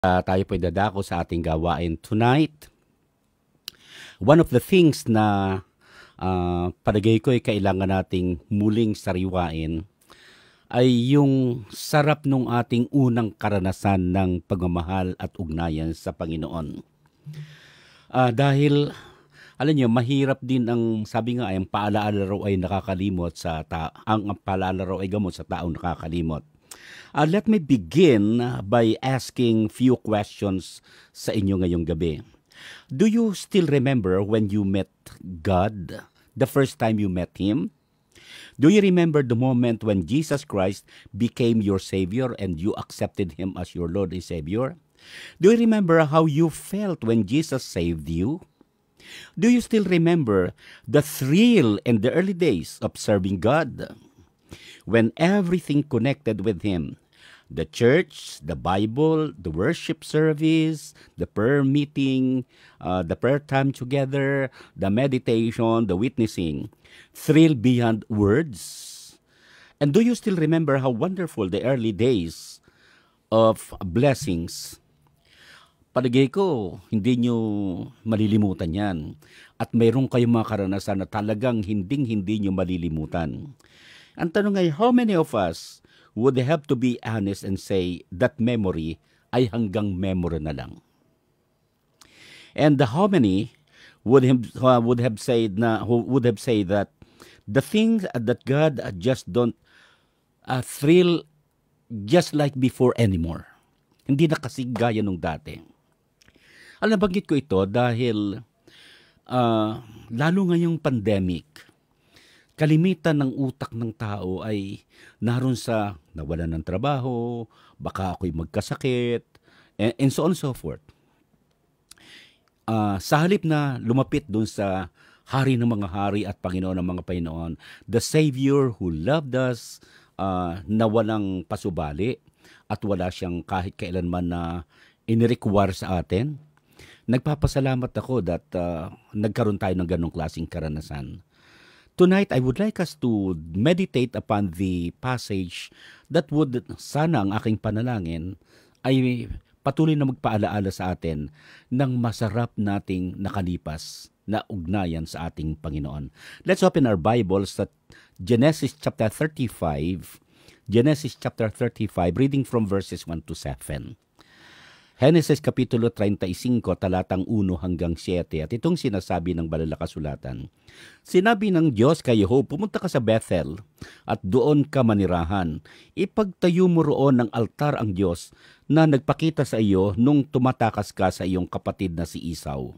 Tayo po'y dadako sa ating gawain tonight. One of the things na palagay ko ay kailangan nating muling sariwain ay yung sarap ng ating unang karanasan ng pagmamahal at ugnayan sa Panginoon. Dahil, alam niyo, mahirap din ang, sabi nga, ang paalaala raw ay nakakalimot ang paalaala raw ay gamot sa taong nakakalimot. Let me begin by asking few questions sa inyo ngayong gabi. Do you still remember when you met God, the first time you met Him? Do you remember the moment when Jesus Christ became your Savior and you accepted Him as your Lord and Savior? Do you remember how you felt when Jesus saved you? Do you still remember the thrill in the early days of serving God? When everything connected with Him, the church, the Bible, the worship service, the prayer meeting, the prayer time together, the meditation, the witnessing, thrill beyond words. And do you still remember how wonderful the early days of blessings? Palagay ko, hindi nyo malilimutan yan. At mayroon kayong mga karanasan na talagang hindi nyo malilimutan. Ang tanong ay, how many of us would have to be honest and say that memory ay hanggang memory na lang? And how many would have said that the things that God just don't thrill just like before anymore? Hindi na kasi gaya nung dati. Alam, nabanggit ko ito dahil lalo ngayong pandemic, kalimitan ng utak ng tao ay naroon sa nawalan ng trabaho, baka ako'y magkasakit, and so on and so forth. Sa halip na lumapit dun sa Hari ng mga hari at Panginoon ng mga Panginoon, the Savior who loved us, na walang pasubali at wala siyang kahit kailanman na inirequire sa atin, nagpapasalamat ako that nagkaroon tayo ng ganong klaseng karanasan. Tonight, I would like us to meditate upon the passage that would, sana ang aking panalangin, ay patuloy na magpaalaala sa atin ng masarap nating nakalipas na ugnayan sa ating Panginoon. Let's open our Bibles at Genesis chapter 35, reading from verses 1 to 7. Genesis Kapitulo 35, talatang 1 hanggang 7, at itong sinasabi ng banal na kasulatan. Sinabi ng Diyos kay Job, pumunta ka sa Bethel at doon ka manirahan. Ipagtayo mo roon ng altar ang Diyos na nagpakita sa iyo nung tumatakas ka sa iyong kapatid na si Esau.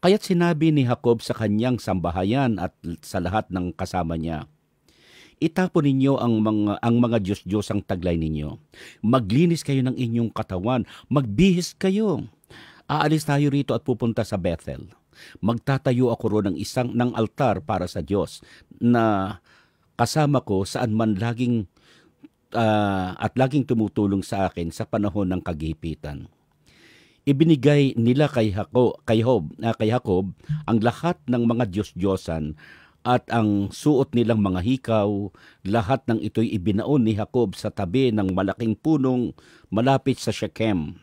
Kaya't sinabi ni Jacob sa kanyang sambahayan at sa lahat ng kasama niya, itapon ninyo ang mga Diyos-Diyos ang taglay ninyo. Maglinis kayo ng inyong katawan. Magbihis kayo. Aalis tayo rito at pupunta sa Bethel. Magtatayo ako roon ng altar para sa Diyos na kasama ko saan man laging tumutulong sa akin sa panahon ng kagipitan. Ibinigay nila kay Jacob ang lahat ng mga Diyos-Diyosan at ang suot nilang mga hikaw. Lahat ng ito'y ibinaon ni Jacob sa tabi ng malaking punong malapit sa Shechem.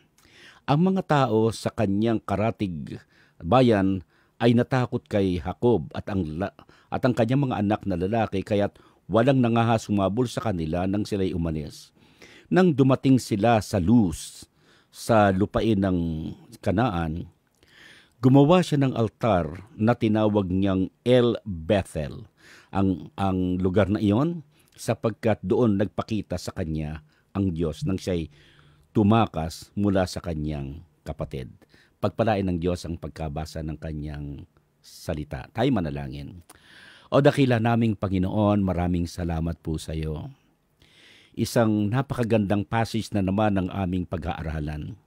Ang mga tao sa kanyang karatig bayan ay natakot kay Jacob at ang kanyang mga anak na lalaki, kaya't walang nangahasumabol sa kanila nang sila'y umalis. Nang dumating sila sa Luz, sa lupain ng Kanaan, gumawa siya ng altar na tinawag niyang El Bethel, ang lugar na iyon, sapagkat doon nagpakita sa kanya ang Diyos nang siya'y tumakas mula sa kanyang kapatid. Pagpalain ng Diyos ang pagkabasa ng kanyang salita. Tayo manalangin. O dakila naming Panginoon, maraming salamat po sa iyo. Isang napakagandang passage na naman ang aming pag-aaralan.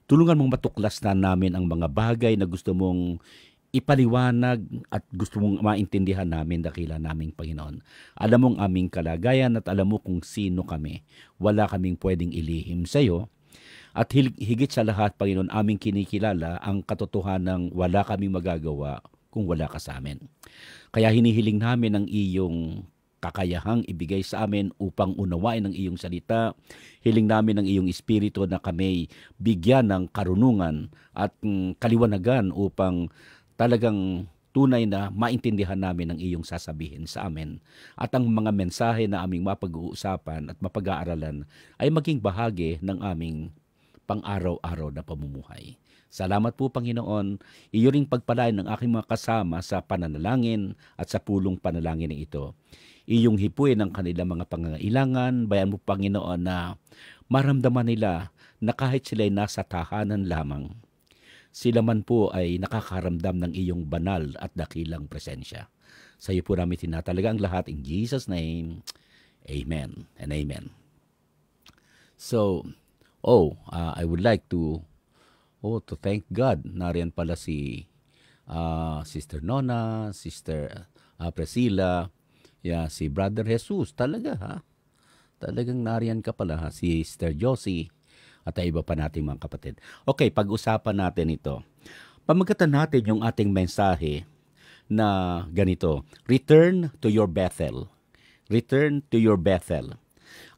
Tulungan mong matuklas na namin ang mga bagay na gusto mong ipaliwanag at gusto mong maintindihan namin, dakila naming Panginoon. Alam mong aming kalagayan at alam mo kung sino kami. Wala kaming pwedeng ilihim sa iyo. At higit sa lahat, Panginoon, aming kinikilala ang katotohanan ng wala kaming magagawa kung wala ka sa amin. Kaya hinihiling namin ang iyong kakayahang ibigay sa amin upang unawain ang iyong salita. Hiling namin ang iyong Espiritu na kami bigyan ng karunungan at kaliwanagan upang talagang tunay na maintindihan namin ang iyong sasabihin sa amin. At ang mga mensahe na aming mapag-uusapan at mapag-aaralan ay maging bahagi ng aming pang-araw-araw na pamumuhay. Salamat po, Panginoon. Iyo ring pagpalain ng aking mga kasama sa pananalangin at sa pulong panalangin na ito. Iyong hipuin ang kanilang mga pangangailangan. Bayan mo, Panginoon, na maramdaman nila na kahit sila'y nasa tahanan lamang, sila man po ay nakakaramdam ng iyong banal at dakilang presensya. Sa iyo po namin tinatalaga ang lahat. In Jesus' name, amen and amen. So, I would like to thank God. Nariyan pala si Sister Nona, Sister Priscilla, si Brother Jesus. Talaga, talagang nariyan ka pala, si Sister Josie, at iba pa nating mga kapatid. Okay, pag-usapan natin ito. Pamagatan natin yung ating mensahe na ganito, Return to your Bethel. Return to your Bethel.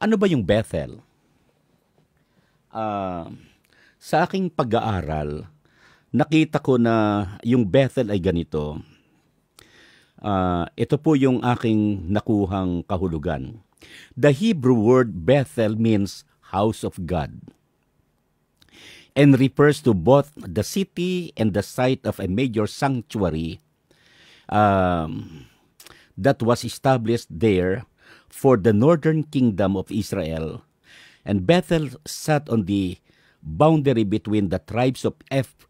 Ano ba yung Bethel? Sa aking pag-aaral, nakita ko na yung Bethel ay ganito. Ito po yung aking nakuhang kahulugan. The Hebrew word Bethel means house of God, and refers to both the city and the site of a major sanctuary that was established there for the northern kingdom of Israel. And Bethel sat on the boundary between the tribes of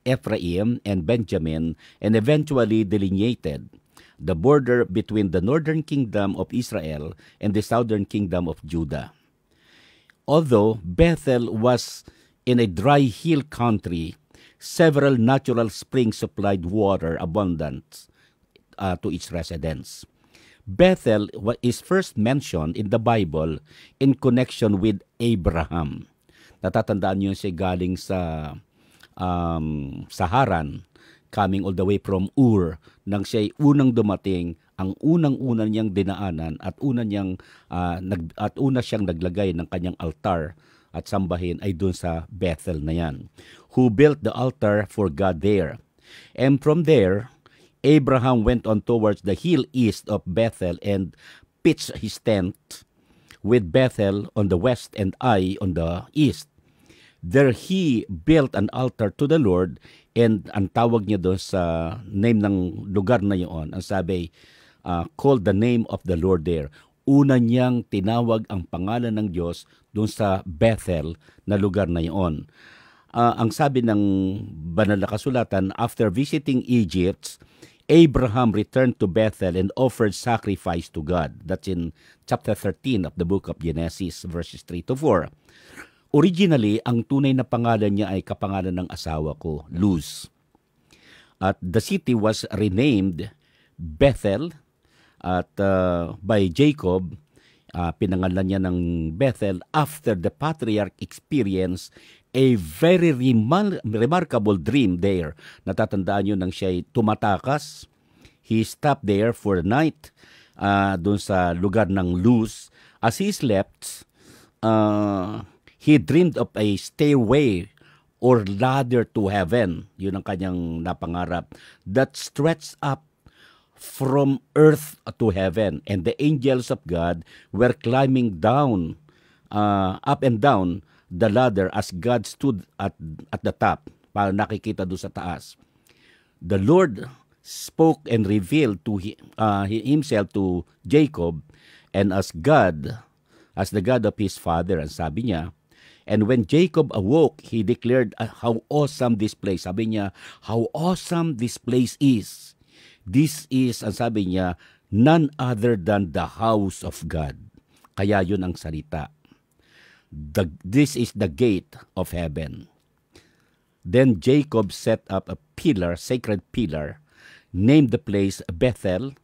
Ephraim and Benjamin, and eventually delineated the border between the northern kingdom of Israel and the southern kingdom of Judah. Although Bethel was in a dry hill country, several natural springs supplied water abundant to its residents. Bethel is first mentioned in the Bible in connection with Abraham. Natatandaan niyo siya galing sa Haran, coming all the way from Ur, nang siya'y unang dumating, ang unang-una niyang dinaanan at una siyang naglagay ng kanyang altar at sambahin ay dun sa Bethel na yan, who built the altar for God there. And from there, Abraham went on towards the hill east of Bethel and pitched his tent with Bethel on the west and Ai on the east. There he built an altar to the Lord, and ang tawag niya doon sa name ng lugar na yun, ang sabi, called the name of the Lord there. Una niyang tinawag ang pangalan ng Diyos doon sa Bethel na lugar na iyon. Ang sabi ng banal na kasulatan, after visiting Egypt, Abraham returned to Bethel and offered sacrifice to God. That's in chapter 13 of the book of Genesis, verses 3 to 4. Originally, ang tunay na pangalan niya ay kapangalan ng asawa ko, Luz. At the city was renamed Bethel, at by Jacob, pinangalan niya ng Bethel after the patriarch experienced a very remarkable dream there. Natatandaan niyo nang siya'y tumatakas. He stopped there for the night doon sa lugar ng Luz. As he slept, he dreamed of a stairway or ladder to heaven. Yun ang kanyang napangarap. That stretched up from earth to heaven, and the angels of God were climbing down, up and down the ladder as God stood at the top, para nakikita doon sa taas. The Lord spoke and revealed to himself to Jacob, and as the God of his father, ang sabi niya. And when Jacob awoke, he declared how awesome this place. Sabi niya, how awesome this place is. This is, ang sabi niya, none other than the house of God. Kaya yun ang salita. This is the gate of heaven. Then Jacob set up a pillar, sacred pillar, named the place Bethel,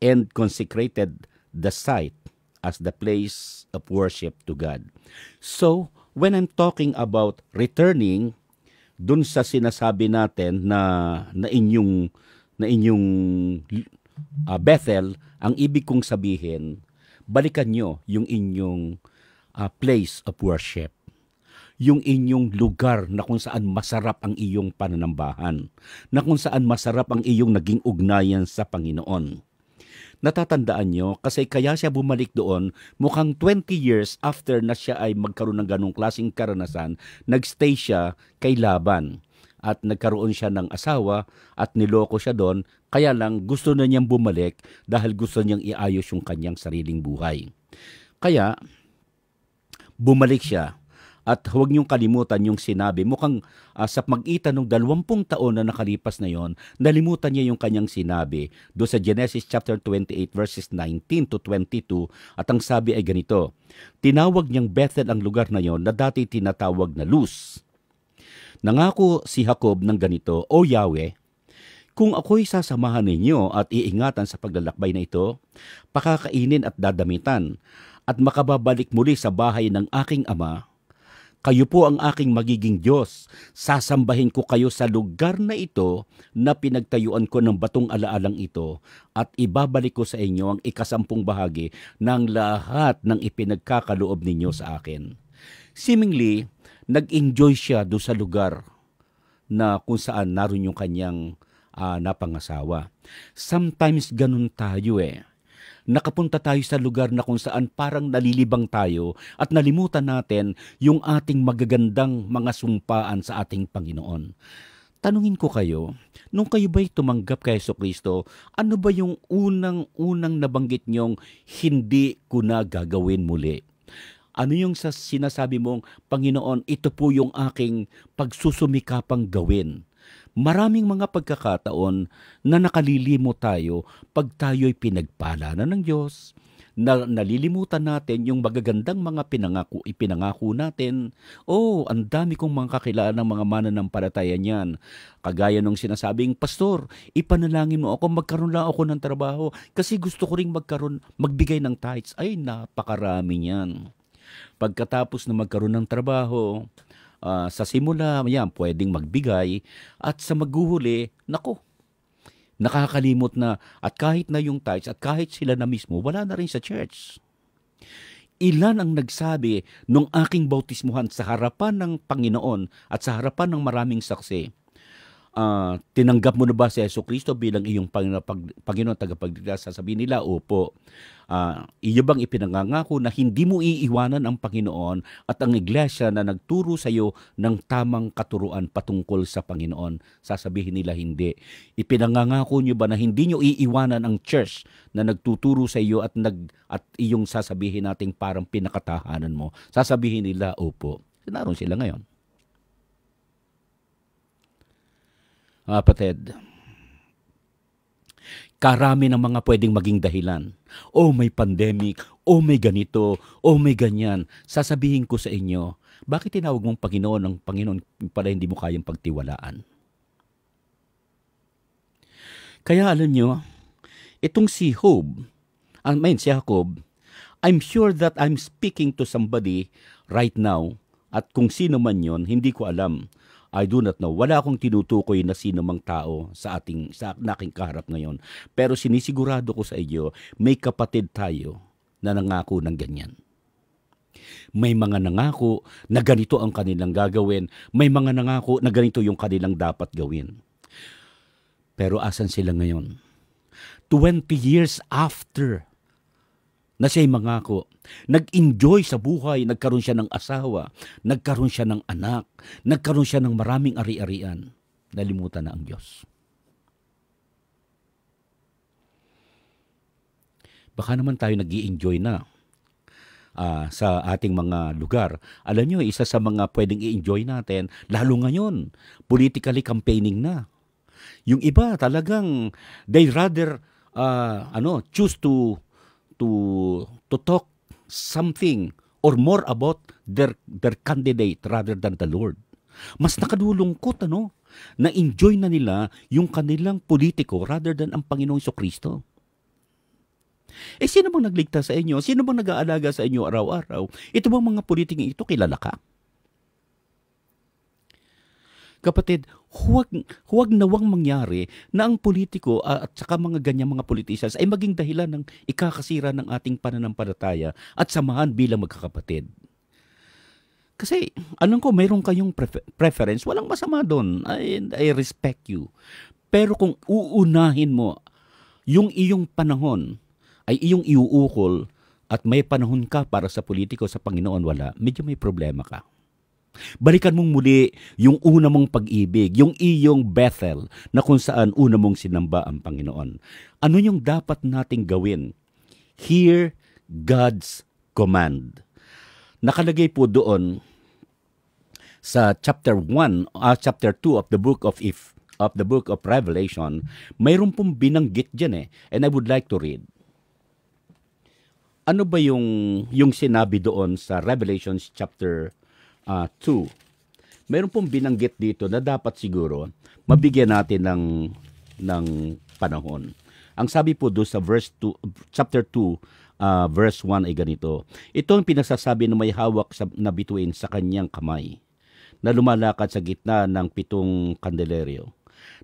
and consecrated the site as the place of worship to God. So, when I'm talking about returning, dun sa sinasabi natin na inyong Bethel, ang ibig kong sabihin balikan nyo yung inyong place of worship. Yung inyong lugar na kung saan masarap ang iyong pananambahan, na kung saan masarap ang iyong naging ugnayan sa Panginoon. Natatandaan nyo, kasi kaya siya bumalik doon, mukhang 20 years after na siya ay magkaroon ng ganong klaseng karanasan, nagstay siya kay Laban at nagkaroon siya ng asawa at niloko siya doon, kaya lang gusto na niyang bumalik dahil gusto niyang iayos yung kanyang sariling buhay. Kaya, bumalik siya. At huwag niyong kalimutan yung sinabi. Mukhang sa mag-itan ng 20 taon na nakalipas na yon, nalimutan niya yung kanyang sinabi do sa Genesis chapter 28 verses 19 to 22. At ang sabi ay ganito, tinawag niyang Bethel ang lugar na yon na dati tinatawag na Luz. Nangako si Jacob ng ganito, O Yahweh, kung ako'y sasamahan ninyo at iingatan sa paglalakbay na ito, pakakainin at dadamitan, at makababalik muli sa bahay ng aking ama, kayo po ang aking magiging Diyos. Sasambahin ko kayo sa lugar na ito na pinagtayuan ko ng batong alaalang ito at ibabalik ko sa inyo ang 10 bahagi ng lahat ng ipinagkakaloob ninyo sa akin. Seemingly, nag-enjoy siya doon sa lugar na kung saan naroon yung kanyang napangasawa. Sometimes ganun tayo Nakapunta tayo sa lugar na kung saan parang nalilibang tayo at nalimutan natin yung ating magagandang mga sumpaan sa ating Panginoon. Tanungin ko kayo, nung kayo ba'y tumanggap kay Jesucristo, ano ba yung unang nabanggit niyong hindi ko na gagawin muli? Ano yung sinasabi mong, Panginoon, ito po yung aking pagsusumikapang gawin? Maraming mga pagkakataon na nakalilimot tayo pag tayo'y pinagpala na ng Diyos, na nalilimutan natin yung magagandang mga ipinangako natin. Ang dami kong mga kakilala ng mga mananampalataya niyan. Kagaya nung sinasabing, Pastor, ipanalangin mo ako, magkaroon lang ako ng trabaho kasi gusto ko ring magbigay ng tithes. Ay, napakarami niyan. Pagkatapos na magkaroon ng trabaho, sa simula, pwedeng magbigay at sa maghuhuli, nakakalimot na at kahit na yung tithes at kahit sila na mismo, wala na rin sa church. Ilan ang nagsabi nung aking bautismuhan sa harapan ng Panginoon at sa harapan ng maraming saksi, tinanggap mo na ba si Jesucristo bilang iyong Panginoon tagapagligtas? Sasabihin nila, opo. Iyo bang ipinangangako na hindi mo iiwanan ang Panginoon at ang iglesia na nagturo sa iyo ng tamang katuruan patungkol sa Panginoon? Sasabihin nila, hindi. Ipinangangako niyo ba na hindi niyo iiwanan ang church na nagtuturo sa iyo at iyong sasabihin nating parang pinakatahanan mo? Sasabihin nila, opo. Naroon sila ngayon. Kapatid, karami ng mga pwedeng maging dahilan. May pandemic, may ganito, may ganyan. Sasabihin ko sa inyo, bakit tinawag mong Panginoon ang Panginoon pala hindi mo kayang pagtiwalaan? Kaya alam nyo, itong si Jacob, I'm sure that I'm speaking to somebody right now, at kung sino man yon, hindi ko alam. I do not know. Wala akong tinutukoy na sino mang tao sa aking kaharap ngayon. Pero sinisigurado ko sa iyo, may kapatid tayo na nangako ng ganyan. May mga nangako na ganito ang kanilang gagawin. May mga nangako na ganito yung kanilang dapat gawin. Pero asan sila ngayon? 20 years after na siya'y mangako, nag-enjoy sa buhay, nagkaroon siya ng asawa, nagkaroon siya ng anak, nagkaroon siya ng maraming ari-arian. Nalimutan na ang Diyos. Baka naman tayo nag-i-enjoy na sa ating mga lugar. Alam nyo, isa sa mga pwedeng i-enjoy natin, lalo ngayon, politically campaigning na. Yung iba talagang, they rather choose to talk something or more about their candidate rather than the Lord. Mas nakadulungkot, na-enjoy na nila yung kanilang politiko rather than ang Panginoong Jesucristo. Sino bang nagligtas sa inyo? Sino bang nag-aalaga sa inyo araw-araw? Ito bang mga politiking ito, kilala ka? Kapatid, huwag nawang mangyari na ang politiko at saka mga ganyang mga politicians ay maging dahilan ng ikakasira ng ating pananampalataya at samahan bilang magkakapatid. Kasi alam ko mayroon kayong preference, walang masama doon. I respect you. Pero kung uunahin mo yung iyong panahon ay iyong iuukol at may panahon ka para sa politiko, sa Panginoon wala, medyo may problema ka. Balikan mong muli yung una mong pag-ibig, yung iyong Bethel na kung saan una mong sinamba ang Panginoon. Ano yung dapat nating gawin? Hear God's command. Nakalagay po doon sa chapter 2 of the book of Revelation, mayroon pong binanggit diyan and I would like to read. Ano ba yung sinabi doon sa Revelation chapter 2? Mayroon pong binanggit dito na dapat siguro mabigyan natin ng panahon. Ang sabi po doon sa chapter 2 verse 1 ay ganito. Ito ang pinasasabi ng may hawak na bituin sa kanyang kamay, na lumalakad sa gitna ng 7 kandeleryo.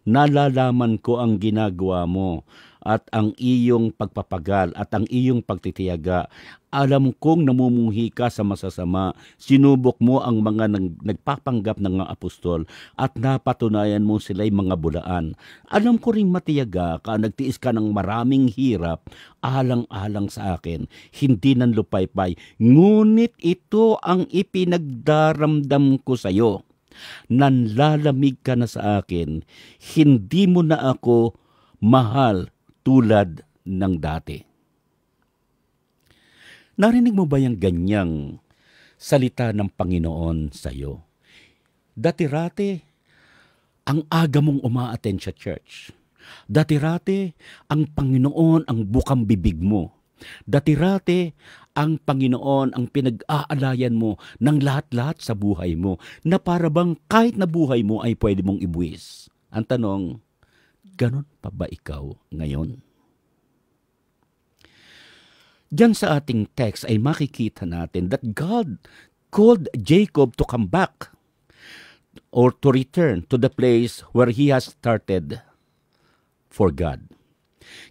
Nalalaman ko ang ginagawa mo at ang iyong pagpapagal at ang iyong pagtitiyaga. Alam kong namumuhi ka sa masasama. Sinubok mo ang mga nagpapanggap ng mga apostol at napatunayan mo sila'y mga bulaan. Alam ko ring matiyaga ka, nagtiis ka ng maraming hirap, alang-alang sa akin, hindi nanlupaypay. Ngunit ito ang ipinagdaramdam ko sa iyo. Nanlalamig ka na sa akin, hindi mo na ako mahal tulad ng dati. Narinig mo ba yung ganyang salita ng Panginoon sa iyo? Dati-rati, ang aga mong umaattend sa church. Dati-rati, ang Panginoon ang bukang bibig mo. Dati-rati, ang Panginoon ang pinag-aalayan mo ng lahat-lahat sa buhay mo, na para bang kahit na buhay mo ay pwede mong ibuwis. Ang tanong, ganon pa ba ikaw ngayon? Diyan sa ating text ay makikita natin that God called Jacob to come back or to return to the place where he has started for God.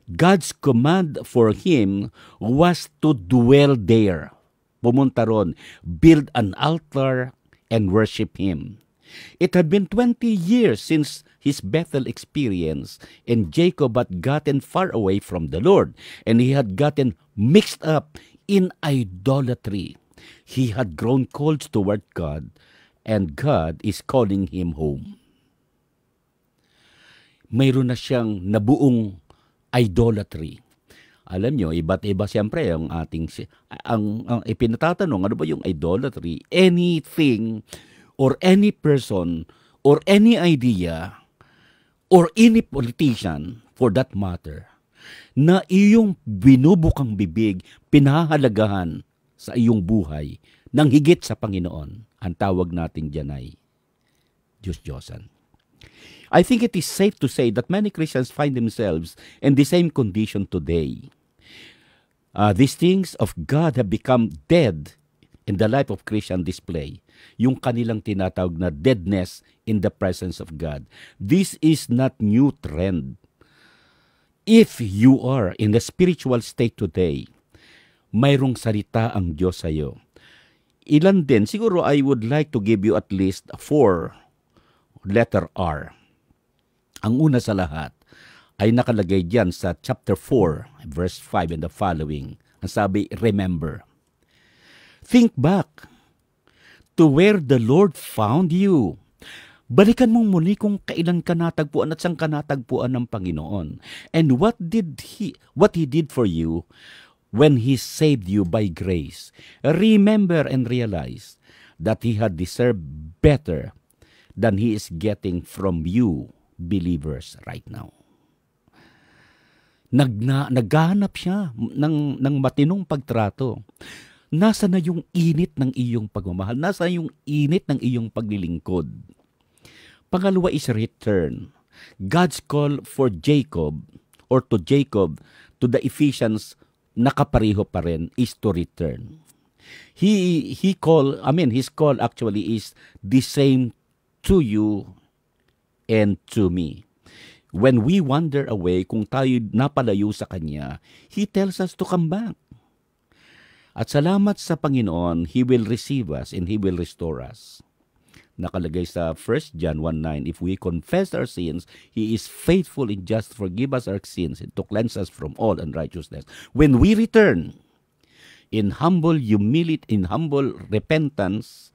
God's command for him was to dwell there. Pumunta ron, build an altar and worship him. It had been 20 years since his Bethel experience, and Jacob had gotten far away from the Lord, and he had gotten mixed up in idolatry. He had grown cold toward God, and God is calling him home. Mayroon na siyang nabuong idolatry. Alam nyo, iba't iba siyempre ang ating ang ipinatatanong, ano ba yung idolatry? Anything or any person or any idea or any politician for that matter na iyong binubukang bibig, pinahalagahan sa iyong buhay ng higit sa Panginoon. Ang tawag natin diyan ay Diyos-Diyosan. I think it is safe to say that many Christians find themselves in the same condition today. These things of God have become dead in the life of Christian display. Yung kanilang tinatawag na deadness in the presence of God. This is not new trend. If you are in the spiritual state today, mayroong salita ang Diyos sa iyo. Ilan din, siguro I would like to give you at least 4 letter R. Ang una sa lahat ay nakalagay diyan sa chapter 4, verse 5 and the following. Ang sabi, remember. Think back to where the Lord found you. Balikan mong muli kung kailan ka natagpuan at saan ka natagpuan ng Panginoon. And what He did for you when He saved you by grace. Remember and realize that He had deserved better than He is getting from you, believers, right now. Naghahanap siya ng matinong pagtrato. Nasa na yung init ng iyong pagmamahal? Nasa yung init ng iyong paglilingkod? Pangalawa is return. God's call for Jacob or to Jacob to the Ephesians nakapareho pa rin is to return. His call actually is the same to you and to me. When we wander away, kung tayo napalayo sa Kanya, He tells us to come back. At salamat sa Panginoon, He will receive us and He will restore us. Nakalagay sa 1 John 1:9, if we confess our sins, He is faithful and just to forgive us our sins and to cleanse us from all unrighteousness. When we return in humble humility, in humble repentance,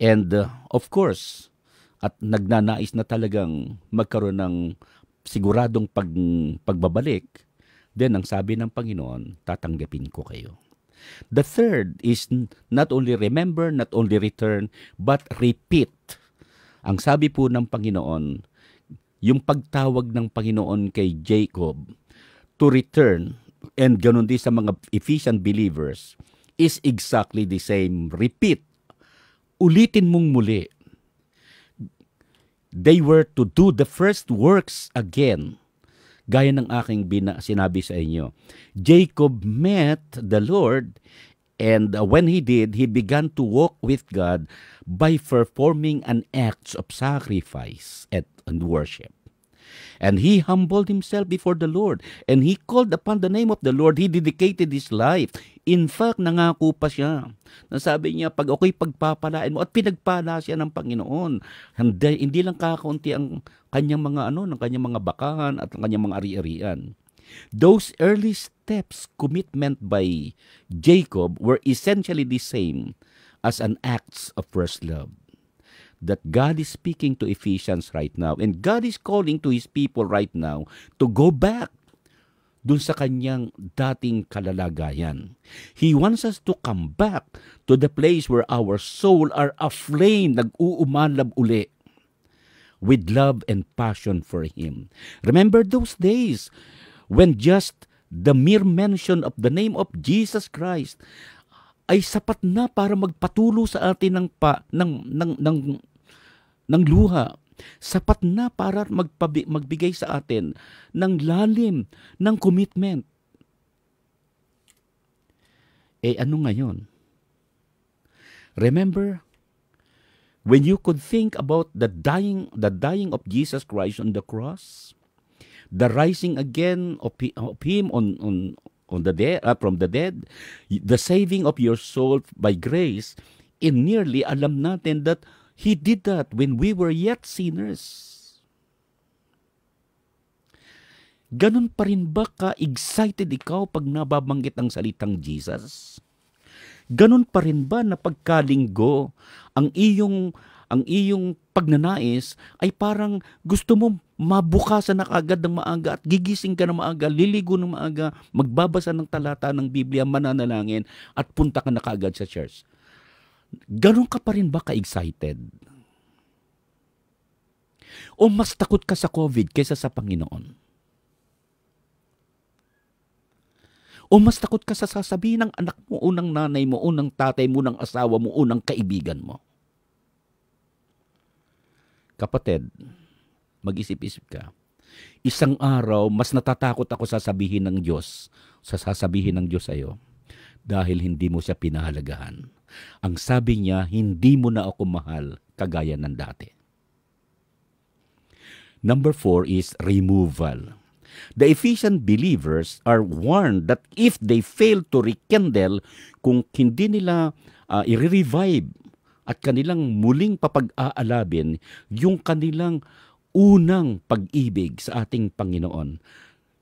and of course, at nagnanais na talagang magkaroon ng siguradong pagbabalik, then ang sabi ng Panginoon, tatanggapin ko kayo. The third is not only remember, not only return, but repeat. Ang sabi po ng Panginoon, yung pagtawag ng Panginoon kay Jacob to return, and ganun din sa mga Ephesian believers, is exactly the same. Repeat. Ulitin mong muli. They were to do the first works again. Gaya ng aking sinabi sa inyo. Jacob met the Lord, and when he did, he began to walk with God by performing an act of sacrifice and worship. And he humbled himself before the Lord, and he called upon the name of the Lord. He dedicated his life. In fact, nangako pa siya. Nasabi niya, pag ako'y pagpapalain mo, at pinagpala siya ng Panginoon. Hindi lang kakaunti ang kanyang mga ng kanyang mga bakahan at ang kanyang mga ari-arian. Those early steps, commitment by Jacob, were essentially the same as an act of first love that God is speaking to Ephesians right now, and God is calling to His people right now to go back dun sa kanyang dating kalalagayan. He wants us to come back to the place where our soul are aflame, nag-uumalab uli with love and passion for Him. Remember those days when just the mere mention of the name of Jesus Christ ay sapat na para magpatulo sa atin ng luha. Sapat na para magbigay sa atin ng lalim ng commitment. Ano ngayon? Remember, when you could think about the dying of Jesus Christ on the cross, the rising again of Him on the dead, from the dead, the saving of your soul by grace, nearly alam natin that He did that when we were yet sinners. Ganun pa rin ba ka-excited ikaw pag nababanggit ang salitang Jesus? Ganun pa rin ba na pagkalinggo ang iyong pagnanais ay parang gusto mo mabukasan na kaagad ng maaga at gigising ka na maaga, liligo ng maaga, magbabasa ng talata ng Biblia, mananalangin at punta ka na kaagad sa church? Ganun ka pa rin ba ka-excited? O mas takot ka sa COVID kaysa sa Panginoon? O mas takot ka sa sasabihin ng anak mo, unang nanay mo, unang tatay mo, unang asawa mo, unang kaibigan mo? Kapatid, mag-isip-isip ka. Isang araw, mas natatakot ako sasabihin ng Diyos sa'yo dahil hindi mo siya pinahalagahan. Ang sabi niya, hindi mo na ako mahal kagaya ng dati. Number 4 is removal. The Ephesian believers are warned that if they fail to rekindle, kung hindi nila i-revive at kanilang muling papag-aalabin yung kanilang unang pag-ibig sa ating Panginoon,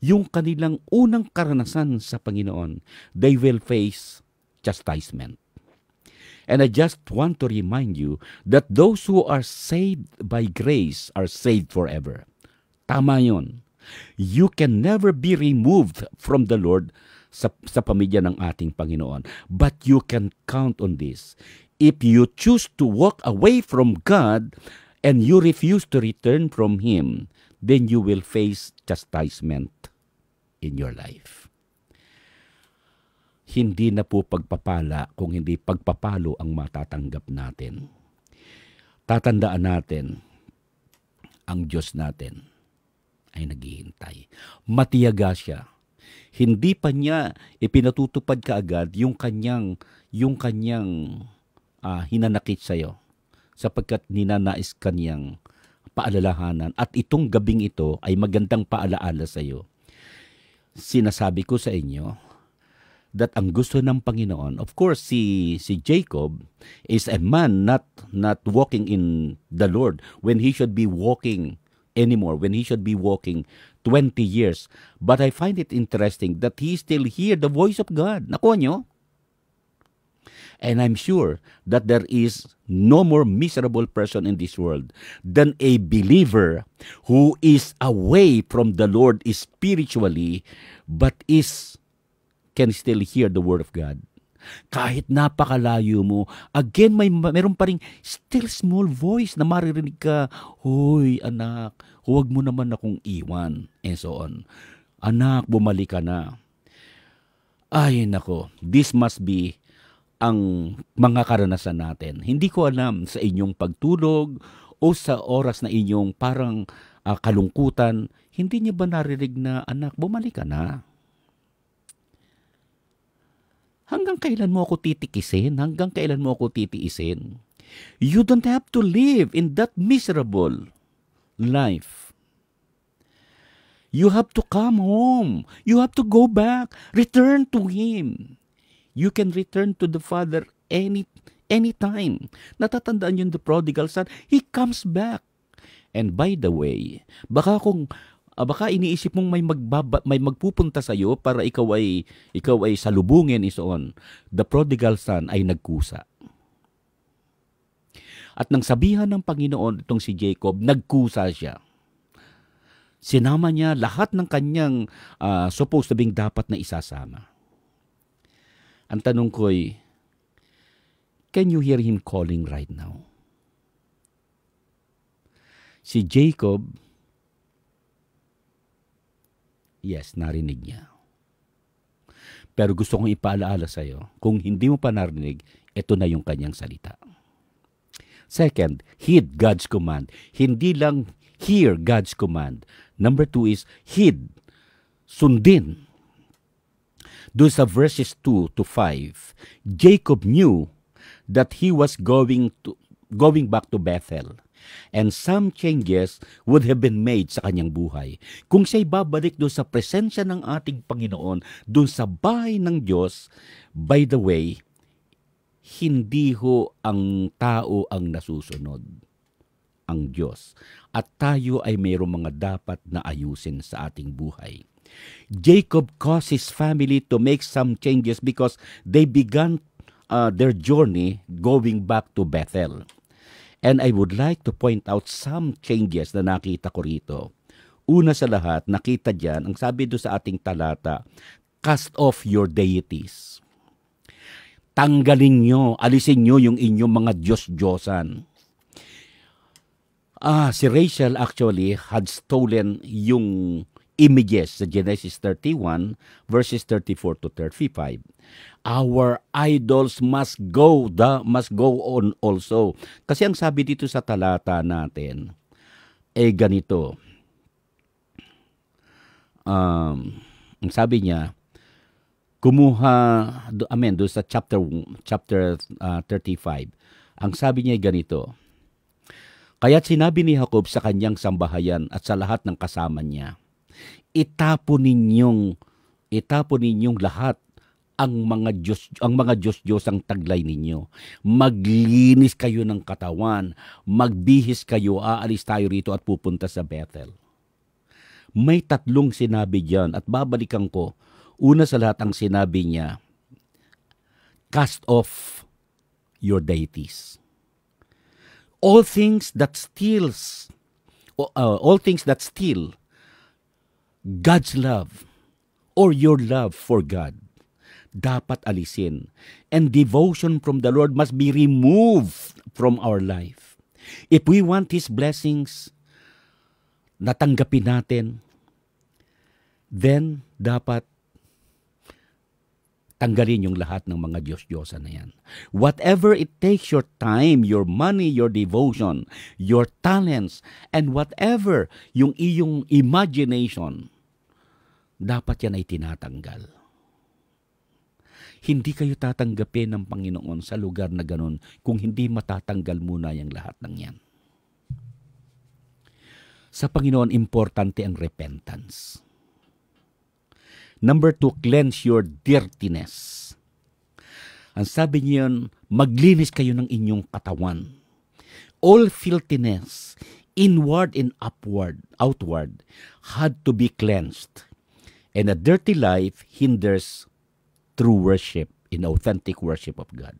yung kanilang unang karanasan sa Panginoon, they will face chastisement. And I just want to remind you that those who are saved by grace are saved forever. Tama yun. You can never be removed from the Lord sa pamilya ng ating Panginoon. But you can count on this. If you choose to walk away from God and you refuse to return from Him, then you will face chastisement in your life. Hindi na po pagpapala kung hindi pagpapalo ang matatanggap natin. Tatandaan natin, ang Diyos natin ay naghihintay. Matiyaga siya. Hindi pa niya ipinatutupad kaagad yung kanyang hinanakit sa'yo sapagkat ninanais kaniyang paalalahanan at itong gabing ito ay magandang paalaala sa iyo. Sinasabi ko sa inyo that ang gusto ng Panginoon, of course, si Jacob is a man not walking in the Lord when he should be walking anymore, when he should be walking 20 years. But I find it interesting that he still hear the voice of God. Nakuha nyo? And I'm sure that there is no more miserable person in this world than a believer who is away from the Lord spiritually but can still hear the Word of God. Kahit napakalayo mo, again, meron pa rin still small voice na maririnig ka, "Hoy, anak, huwag mo naman akong iwan," and so on. "Anak, bumalik ka na." Ay, nako, this must be ang mga karanasan natin. Hindi ko alam sa inyong pagtulog o sa oras na inyong parang kalungkutan, hindi niyo ba narinig na, "Anak, bumalik ka na"? Hanggang kailan mo ako titikisin? Hanggang kailan mo ako titiisin? You don't have to live in that miserable life. You have to come home. You have to go back. Return to Him. You can return to the Father anytime. Natatandaan yun the prodigal son, he comes back. And by the way, baka iniisip mong may magpupunta sa iyo para ikaw ay salubungin and so on. The prodigal son ay nagkusa. At nang sabihan ng Panginoon itong si Jacob, nagkusa siya. Sinama niya lahat ng kanyang supposed to being dapat na isasama. Ang tanong ko ay, can you hear him calling right now? Si Jacob, yes, narinig niya. Pero gusto kong ipaalaala sa iyo, kung hindi mo pa narinig, ito na yung kanyang salita. Second, heed God's command. Hindi lang hear God's command. Number 2 is heed, sundin. Doon sa verses 2 to 5, Jacob knew that he was going back to Bethel. And some changes would have been made sa kanyang buhay. Kung siya'y babalik doon sa presensya ng ating Panginoon, doon sa bahay ng Diyos, by the way, hindi ho ang tao ang nasusunod, ang Diyos. At tayo ay mayroong mga dapat na ayusin sa ating buhay. Jacob caused his family to make some changes because they began their journey going back to Bethel. And I would like to point out some changes na nakita ko rito. Una sa lahat, nakita dyan, ang sabi doon sa ating talata, cast off your deities. Tanggalin nyo, alisin nyo yung inyong mga Diyos-Diyosan. Si Rachel actually had stolen yung images sa Genesis 31 verses 34 to 35. Our idols must go on also. Kasi ang sabi dito sa talata natin, ganito. Ang sabi niya, doon sa chapter 35. Ang sabi niya ganito, kaya't sinabi ni Jacob sa kanyang sambahayan at sa lahat ng kasama niya, itapon ninyong lahat ang mga Diyos ang taglay ninyo. Maglinis kayo ng katawan, magbihis kayo, aalis tayo rito at pupunta sa Bethel. May tatlong sinabi diyan at babalikan ko. Una sa lahat ang sinabi niya, cast off your deities. All things that steal God's love or your love for God dapat alisin. And devotion from the Lord must be removed from our life. If we want His blessings, natanggapin natin, then dapat tanggalin yung lahat ng mga Diyos-Diyosan na yan. Whatever it takes your time, your money, your devotion, your talents, and whatever yung iyong imagination, dapat yan ay tinatanggal. Hindi kayo tatanggapin ng Panginoon sa lugar na ganun kung hindi matatanggal muna yung lahat ng yan. Sa Panginoon, importante ang repentance. Number 2, cleanse your dirtiness. Ang sabi niyon, maglinis kayo ng inyong katawan. All filthiness, inward and outward, had to be cleansed. And a dirty life hinders true worship in authentic worship of God.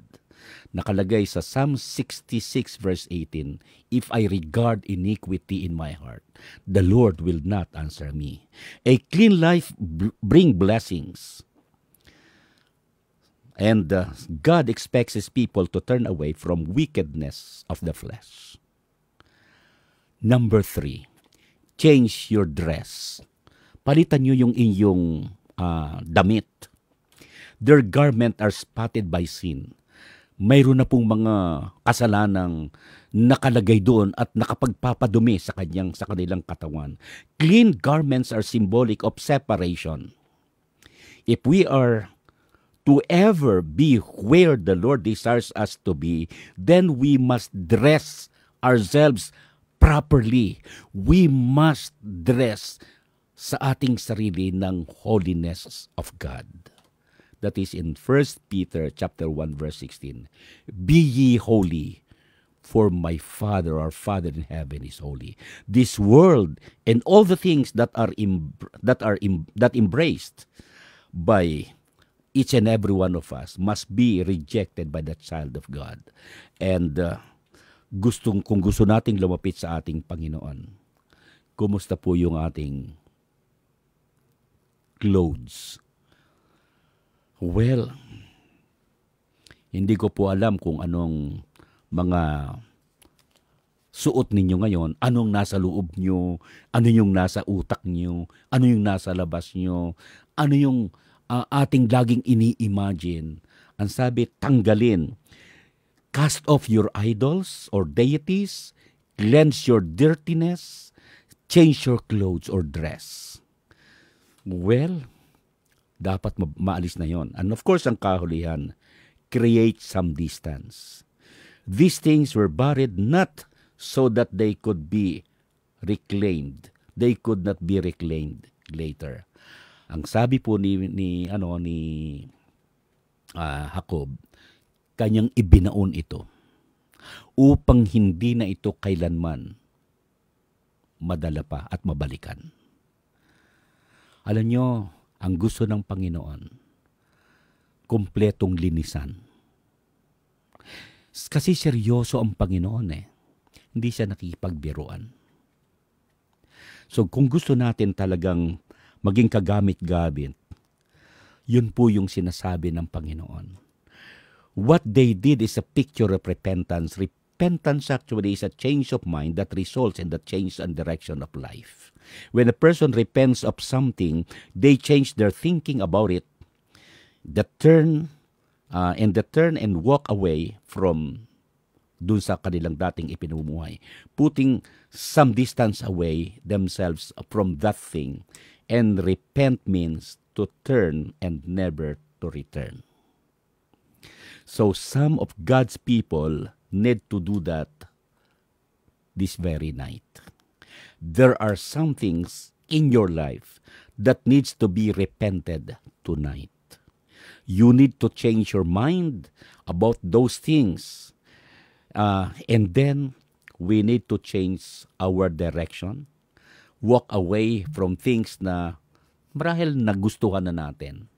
Nakalagay sa Psalm 66 verse 18, "If I regard iniquity in my heart, the Lord will not answer me." A clean life bring blessings. And God expects His people to turn away from wickedness of the flesh. Number 3, change your dress. Palitan nyo yung inyong damit. Their garment are spotted by sin. Mayroon na pong mga kasalanang nakalagay doon at nakapagpapadumi sa kanilang katawan. Clean garments are symbolic of separation. If we are to ever be where the Lord desires us to be, then we must dress ourselves properly. We must dress sa ating sarili ng holiness of God. That is in 1 Peter chapter 1 verse 16. Be ye holy, for my Father, our Father in heaven, is holy. This world and all the things that embraced by each and every one of us must be rejected by the child of God. And kung gusto nating lumapit sa ating Panginoon, kumusta po yung ating clothes? Well, hindi ko po alam kung anong mga suot ninyo ngayon, anong nasa loob nyo, ano yung nasa utak nyo, ano yung nasa labas nyo, ano yung ating laging ini-imagine. Ang sabi, tanggalin. Cast off your idols or deities, cleanse your dirtiness, change your clothes or dress. Well, dapat maalis na yon. And of course, ang kahulihan, create some distance. These things were buried not so that they could be reclaimed. They could not be reclaimed later. Ang sabi po ni Jacob, kanyang ibinaon ito upang hindi na ito kailanman madala pa at mabalikan. Alam nyo, ang gusto ng Panginoon, kumpletong linisan. Kasi seryoso ang Panginoon Hindi siya nakikipagbiruan. So kung gusto natin talagang maging kagamit-gamit, yun po yung sinasabi ng Panginoon. What they did is a picture of repentance. Repentance actually is a change of mind that results in the change and direction of life. When a person repents of something, they change their thinking about it, turn and walk away from dun sa kanilang dating ipinumuhay, putting some distance away themselves from that thing. And repent means to turn and never to return. So some of God's people need to do that this very night. There are some things in your life that needs to be repented tonight. You need to change your mind about those things. And then we need to change our direction. Walk away from things na marahil nagustuhan na natin.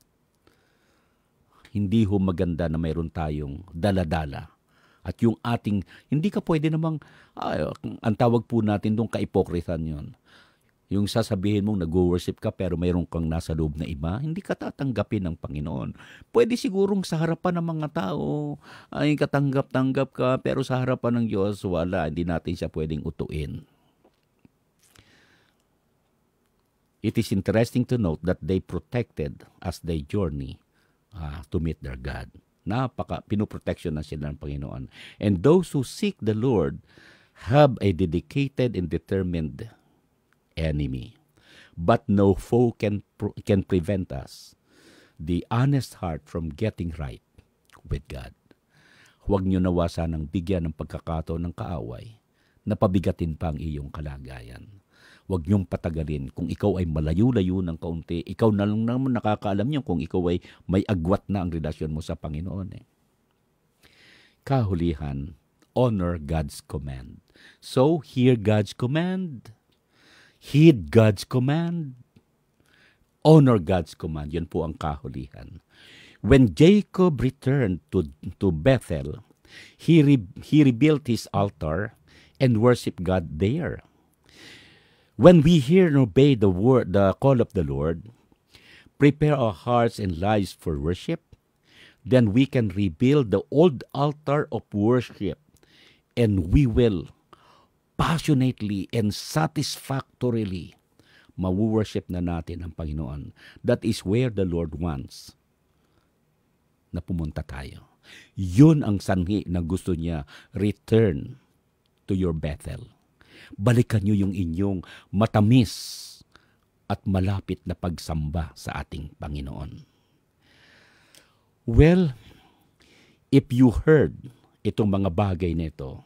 Hindi ho maganda na mayroon tayong dala-dala. At yung ating, hindi ka pwede namang, ang tawag po natin doon kaipokritan yun. Yung sasabihin mong nag-worship ka pero mayroon kang nasa loob na iba, hindi ka tatanggapin ng Panginoon. Pwede sigurong sa harapan ng mga tao, ay katanggap-tanggap ka, pero sa harapan ng Diyos, wala, hindi natin siya pwedeng utuin. It is interesting to note that they protected as they journey to meet their God. Pinoprotection na sila ng Panginoon. And those who seek the Lord have a dedicated and determined enemy. But no foe can prevent us, the honest heart, from getting right with God. Huwag niyo nawa sanang bigyan ng pagkakataon ng kaaway na pabigatin pa ang iyong kalagayan. Huwag niyong patagalin. Kung ikaw ay malayo-layo ng kaunti, ikaw na lang naman nakakaalam niyo kung ikaw ay may agwat na ang relasyon mo sa Panginoon. Kahulihan, honor God's command. So, hear God's command. Heed God's command. Honor God's command. Yan po ang kahulihan. When Jacob returned to Bethel, he rebuilt his altar and worshiped God there. When we hear and obey the call of the Lord, prepare our hearts and lives for worship, then we can rebuild the old altar of worship, and we will passionately and satisfactorily ma-worship na natin ang Panginoon. That is where the Lord wants na pumunta tayo. Yun ang sanhi na gusto niya, return to your Bethel. Balikan niyo yung inyong matamis at malapit na pagsamba sa ating Panginoon. Well, if you heard itong mga bagay nito,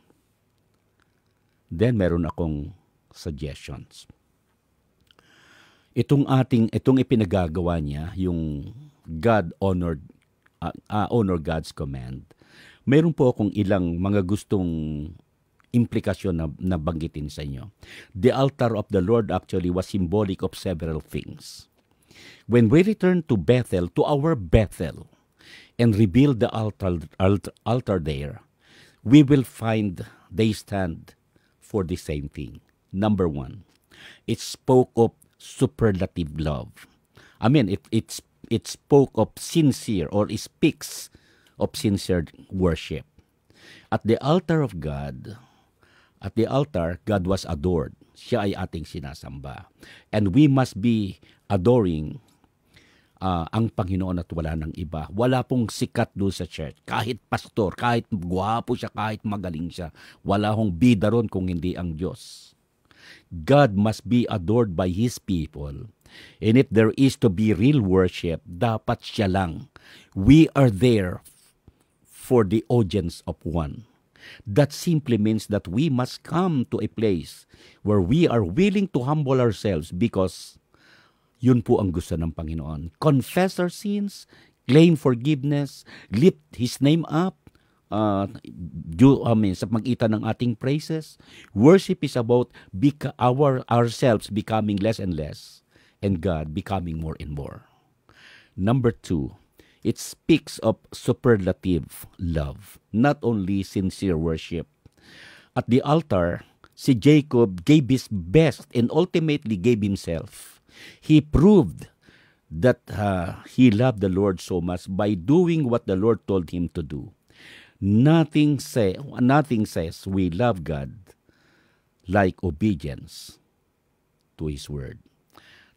then meron akong suggestions. Itong ipinagagawa niya, yung honor God's command. Meron po akong ilang mga gustong implikasyon na banggitin sa inyo. The altar of the Lord actually was symbolic of several things. When we return to Bethel, to our Bethel, and rebuild the altar there, we will find they stand for the same thing. Number one, it spoke of superlative love. I mean, it spoke of sincere, or it speaks of sincere worship. At the altar, God was adored. Siya ay ating sinasamba. And we must be adoring ang Panginoon at wala ng iba. Wala pong sikat doon sa church. Kahit pastor, kahit gwapo siya, kahit magaling siya, wala hong bida ron kung hindi ang Diyos. God must be adored by His people. And if there is to be real worship, dapat siya lang. We are there for the audience of one. That simply means that we must come to a place where we are willing to humble ourselves, because yun po ang gusto ng Panginoon. Confess our sins, claim forgiveness, lift His name up, sa pagitan ng ating praises. Worship is about ourselves becoming less and less, and God becoming more and more. Number two, it speaks of superlative love, not only sincere worship. At the altar, si Jacob gave his best and ultimately gave himself. He proved that he loved the Lord so much by doing what the Lord told him to do. Nothing says we love God like obedience to His word.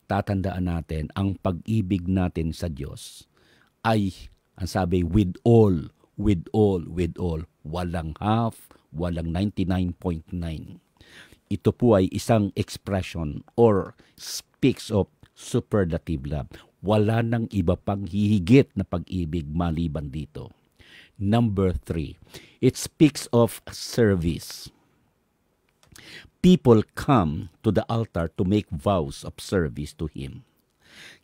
Tatandaan natin, ang pag-ibig natin sa Diyos ay, ang sabi, with all. Walang half, walang 99.9. Ito po ay isang expression or speaks of superlative love. Wala nang iba pang hihigit na pag-ibig maliban dito. Number three, it speaks of service. People come to the altar to make vows of service to Him.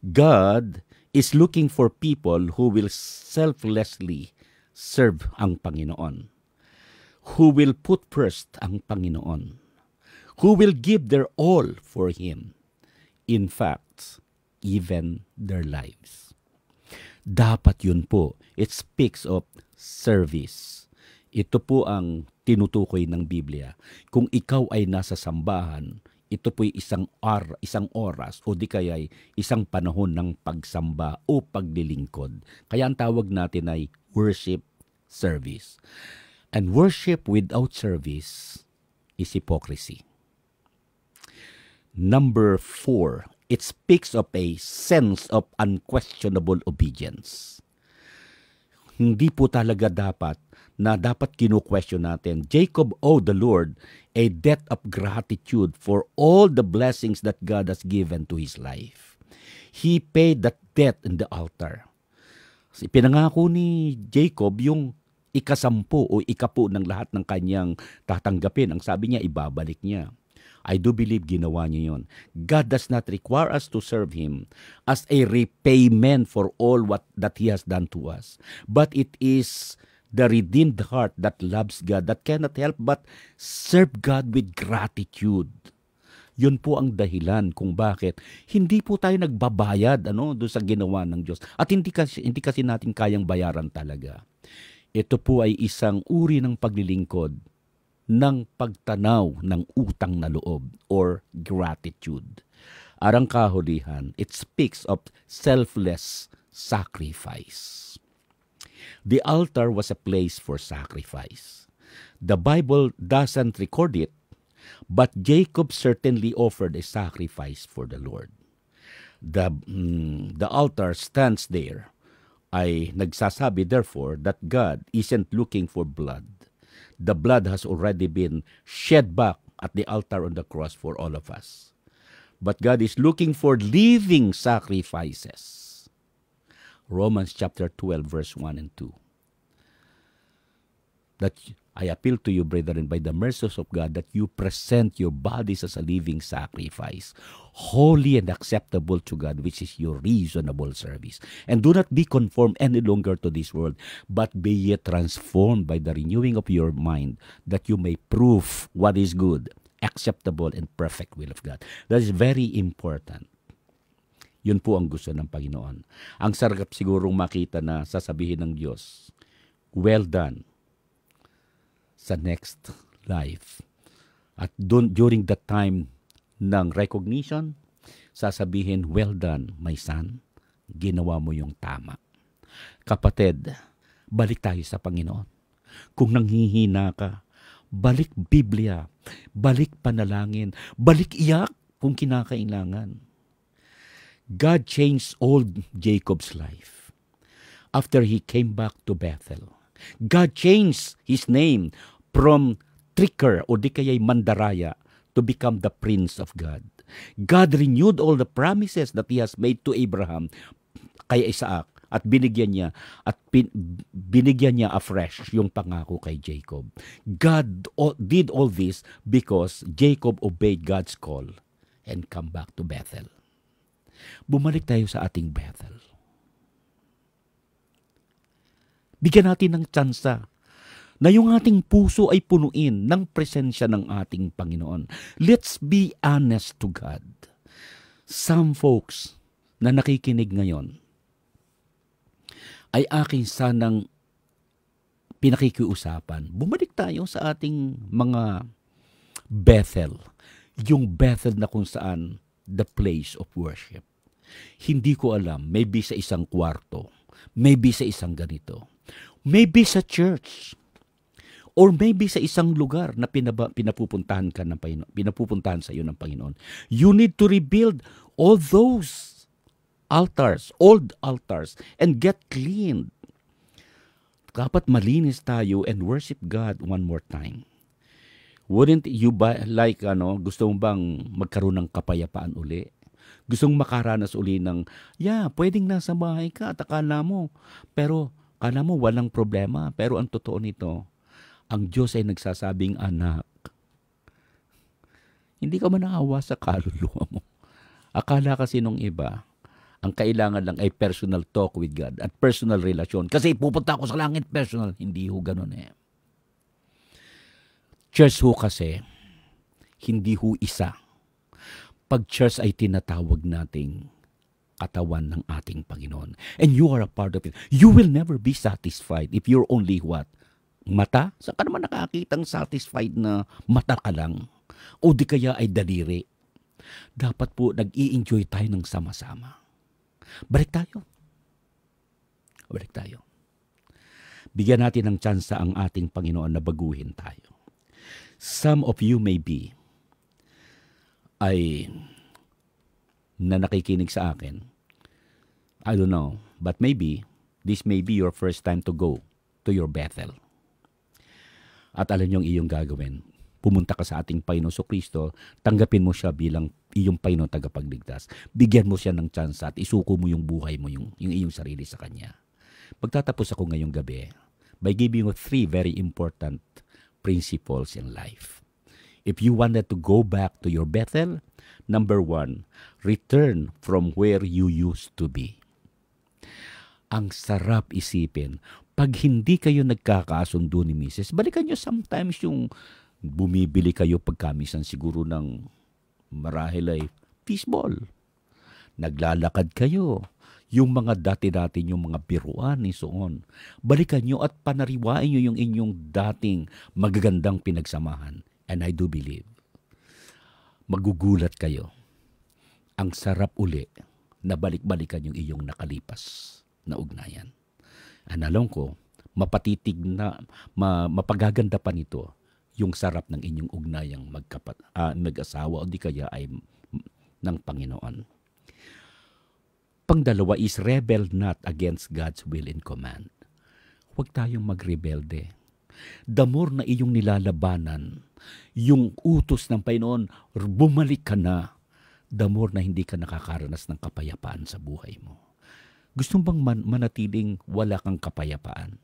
God is looking for people who will selflessly serve ang Panginoon, who will put first ang Panginoon, who will give their all for Him. In fact, even their lives. Dapat yun po. It speaks of service. Ito po ang tinutukoy ng Biblia. Kung ikaw ay nasa sambahan, ito po'y isang oras o di kaya'y isang panahon ng pagsamba o paglilingkod. Kaya ang tawag natin ay worship service. And worship without service is hypocrisy. Number four, it speaks of a sense of unquestionable obedience. Hindi po talaga dapat kinu-question natin. Jacob owed the Lord a debt of gratitude for all the blessings that God has given to his life. He paid that debt in the altar. Pinangako ni Jacob yung ikasampu o ikapu ng lahat ng kanyang tatanggapin. Ang sabi niya, ibabalik niya. I do believe ginawa niyo yun. God does not require us to serve Him as a repayment for all that He has done to us. But it is the redeemed heart that loves God, that cannot help but serve God with gratitude. Yun po ang dahilan kung bakit hindi po tayo nagbabayad doon sa ginawa ng Diyos. At hindi kasi natin kayang bayaran talaga. Ito po ay isang uri ng paglilingkod ng pagtanaw ng utang na loob or gratitude. Arang kahulihan, it speaks of selfless sacrifice. The altar was a place for sacrifice. The Bible doesn't record it, but Jacob certainly offered a sacrifice for the Lord. The altar stands there ay nagsasabi therefore that God isn't looking for blood. The blood has already been shed back at the altar on the cross for all of us. But God is looking for living sacrifices. Romans chapter 12 verse 1 and 2. That I appeal to you, brethren, by the mercies of God, that you present your bodies as a living sacrifice, holy and acceptable to God, which is your reasonable service. And do not be conformed any longer to this world, but be ye transformed by the renewing of your mind, that you may prove what is good, acceptable, and perfect will of God. That is very important. Yun po ang gusto ng Panginoon. Ang sarap sigurong makita na sasabihin ng Diyos, well done, sa next life. At during the time ng recognition, sasabihin, well done, my son, ginawa mo yung tama. Kapatid, balik tayo sa Panginoon. Kung nanghihina ka, balik Biblia, balik panalangin, balik iyak kung kinakailangan. God changed old Jacob's life after he came back to Bethel. God changed his name from tricker o di kaya'y mandaraya to become the Prince of God. God renewed all the promises that He has made to Abraham kay Isaac at binigyan niya afresh yung pangako kay Jacob. God did all this because Jacob obeyed God's call and come back to Bethel. Bumalik tayo sa ating Bethel. Bigyan natin ng tsansa na yung ating puso ay punuin ng presensya ng ating Panginoon. Let's be honest to God. Some folks na nakikinig ngayon ay aking sanang pinakikiusapan. Bumalik tayo sa ating mga Bethel. Yung Bethel na kung saan the place of worship. Hindi ko alam, maybe sa isang kwarto, maybe sa isang ganito, maybe sa church, or maybe sa isang lugar na pinapupuntahan ka ng Panginoon, pinapupuntahan sa iyo ng Panginoon. You need to rebuild all those altars, old altars, and get cleaned. Dapat malinis tayo and worship God one more time. Wouldn't you gusto mo bang magkaroon ng kapayapaan uli? Gusto mong makaranas uli ng, pwedeng nasa bahay ka at akala mo walang problema. Pero ang totoo nito, ang Diyos ay nagsasabing, anak, hindi ka manaawa sa kaluluwa mo. Akala kasi nung iba, ang kailangan lang ay personal talk with God at personal relasyon. Kasi pupunta ako sa langit personal. Hindi ho ganun eh. Church ho kasi, hindi ho isa. Pag church ay tinatawag nating katawan ng ating Panginoon. And you are a part of it. You will never be satisfied if you're only what? Mata? Saan ka naman nakakitang satisfied na mata ka lang? O di kaya ay daliri? Dapat po nag-i-enjoy tayo ng sama-sama. Balik tayo. Bigyan natin ng tsansa ang ating Panginoon na baguhin tayo. Some of you may be na nakikinig sa akin. I don't know, but maybe this may be your first time to go to your Bethel. At alam niyong iyong gagawin. Pumunta ka sa ating Panginoon Kristo, tanggapin mo siya bilang iyong Panginoon tagapagligtas. Bigyan mo siya ng tsansa at isuko mo yung buhay mo, yung iyong sarili sa Kanya. Magtatapos ako ngayong gabi by giving you 3 very important principles in life. If you wanted to go back to your Bethel, number 1, return from where you used to be. Ang sarap isipin. Pag hindi kayo nagkakasundo ni Mrs., balikan nyo sometimes yung bumibili kayo pagkamisan siguro ng marahil ay fishball. Naglalakad kayo. Yung mga dati-dati yung mga biruan ni Soon. Balikan nyo at panariwain nyo yung inyong dating magagandang pinagsamahan. And I do believe, magugulat kayo. Ang sarap uli na balik-balikan yung iyong nakalipas na ugnayan. Ang alam ko, mapatitig na, mapagaganda pa nito yung sarap ng inyong ugnayang mag-asawa o di kaya ay ng Panginoon. Pangdalawa is rebel not against God's will and command. Huwag tayong magrebelde. The more na iyong nilalabanan, yung utos ng Panginoon, bumalik ka na, the more na hindi ka nakakaranas ng kapayapaan sa buhay mo. Gusto bang manatiling wala kang kapayapaan?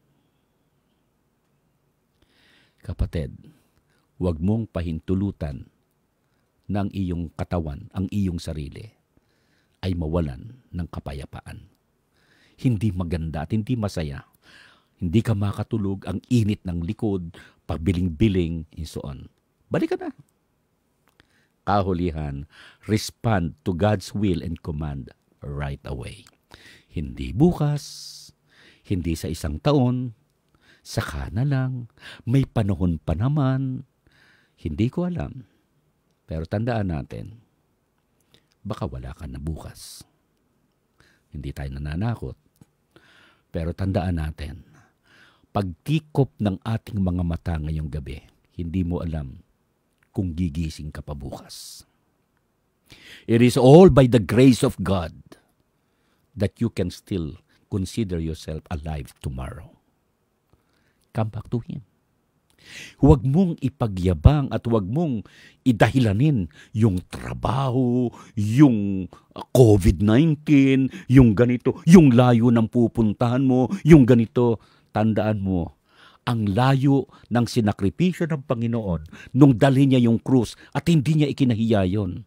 Kapatid, huwag mong pahintulutan ng iyong katawan, ang iyong sarili, ay mawalan ng kapayapaan. Hindi maganda at hindi masaya. Hindi ka makatulog, ang init ng likod, pagbiling-biling, and so on. Balik ka na. Kahulihan, respond to God's will and command right away. Hindi bukas, hindi sa isang taon, saka na lang, may panahon pa naman. Hindi ko alam. Pero tandaan natin, baka wala ka na bukas. Hindi tayo nananakot. Pero tandaan natin, pagtikop ng ating mga mata ngayong gabi, hindi mo alam kung gigising ka pa bukas. It is all by the grace of God that you can still consider yourself alive tomorrow. Come back to Him. Huwag mong ipagyabang at huwag mong idahilanin yung trabaho, yung COVID-19, yung ganito, yung layo ng pupuntahan mo, yung ganito. Tandaan mo, ang layo ng sinakripisyo ng Panginoon nung dalhin niya yung krus at hindi niya ikinahiya yun.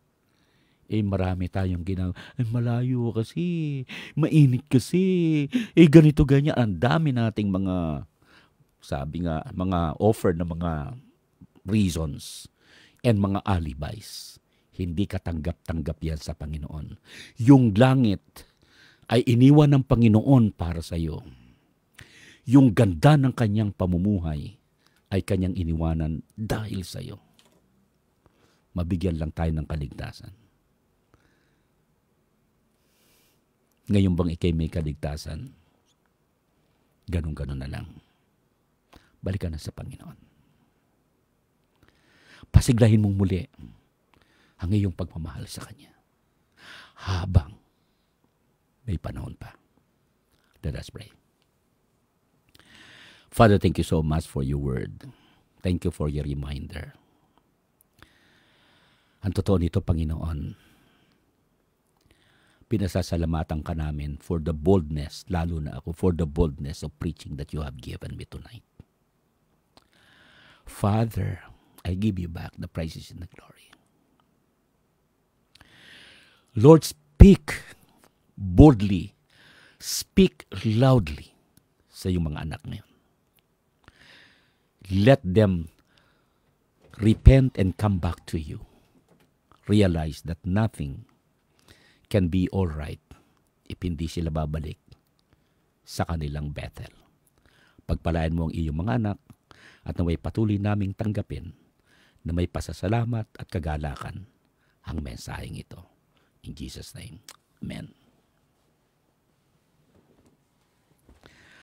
Marami tayong ginagawa. Malayo kasi, mainit kasi, ganito ganyan. Ang dami nating mga sabi nga, mga offer na mga reasons and mga alibis. Hindi katanggap-tanggap yan sa Panginoon. Yung langit ay iniwan ng Panginoon para sa iyo. Yung ganda ng kanyang pamumuhay ay kanyang iniwanan dahil sa iyo. Mabigyan lang tayo ng kaligtasan. Ngayon bang ikay may kaligtasan? Ganun-ganun na lang. Balik ka na sa Panginoon. Pasiglahin mong muli ang iyong pagmamahal sa Kanya. Habang may panahon pa. Let us pray. Father, thank you so much for your word. Thank you for your reminder. Ang totoo nito, Panginoon, pinasasalamatan ka namin for the boldness, lalo na ako, for the boldness of preaching that you have given me tonight. Father, I give you back the praises and the glory. Lord, speak boldly, speak loudly sa iyong mga anak ngayon. Let them repent and come back to you. Realize that nothing can be all right if hindi sila babalik sa kanilang Bethel. Pagpalain mo ang iyong mga anak at naway patuloy naming tanggapin na may pasasalamat at kagalakan ang mensaheng ito. In Jesus' name, Amen.